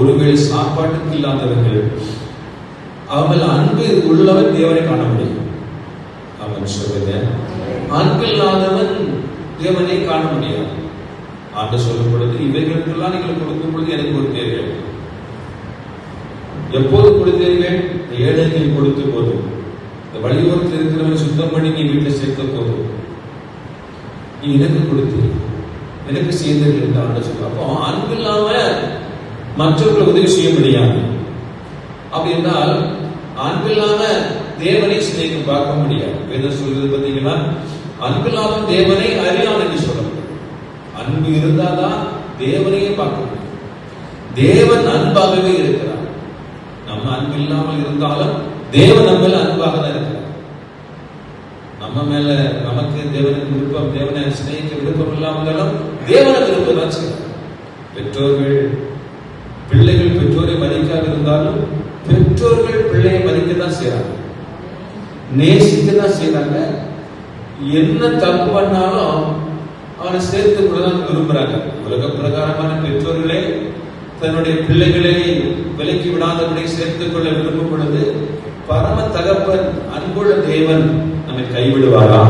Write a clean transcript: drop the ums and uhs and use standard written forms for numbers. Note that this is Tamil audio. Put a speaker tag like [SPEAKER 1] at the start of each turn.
[SPEAKER 1] ஒருவேளை சாப்பாட்டுக்கு இல்லாதவர்கள் அவர்கள் அன்பு உள்ளவன் தேவனை காண முடியும். அவன் சொல்லுங்க, அன்பு இல்லாதவன் தேவனை காண முடியாது. ஆண்டு சொல்லும் பொழுது இவைகளுக்கெல்லாம் நீங்கள் கொடுக்கும் பொழுது எனக்கு கொடுத்தீர்கள். எப்போது கொடுத்தீர்கள்? ஏழைகள் கொடுத்த போது, இந்த வழியோரத்தில் இருக்கிறவங்க சுத்தம் பண்ணி நீ வீட்டில் சேர்த்த போது நீ எனக்கு கொடுத்தீர்கள், எனக்கு செய்தீர்கள் என்று ஆண்டு சொல்ல. அப்போ அன்பு இல்லாம மற்றவர்களை உதவி செய்ய முடியாது. அப்படி என்றால் அன்பு இல்லாம தேவனை சிந்திக்க பார்க்க முடியாது. வேதம் சொல்றது பார்த்தீங்கன்னா, அன்பு இல்லாம தேவனை அறியான் என்று சொல்லணும். அன்பு இருந்தால்தான் தேவனையே பார்க்க முடியும். தேவன் அன்பாகவே இருக்கிறார். நம்ம அன்பு இல்லாமல் இருந்தாலும் தேவன் நம்ம மேல அன்பாக தான் இருக்கிறார். நம்ம மேல நமக்கு தேவனுக்கு விருப்பம், தேவனை சிநேகிக்க விருப்பம் இல்லாமலும் தேவனை விருப்பம் தான் செய்யறார். பெற்றோர்கள் பிள்ளைகள் பெற்றோரை மதிக்காது இருந்தாலும் பெற்றோர்கள் பிள்ளையை மதிக்கத்தான் செய்யறாங்க, நேசிக்கத்தான் செய்யறாங்க. என்ன தப்பு பண்ணாலும் அவனை சேர்த்து கொள்ளதான் விரும்புறாங்க. உலக பிரகாரமான பெற்றோர்களே தன்னுடைய பிள்ளைகளை விலக்கி விடாதபடி சேர்த்துக் கொள்ள விரும்பும் பொழுது பரம தகப்பன் அன்புள்ள தேவன் நம்மை கைவிடுவாரா?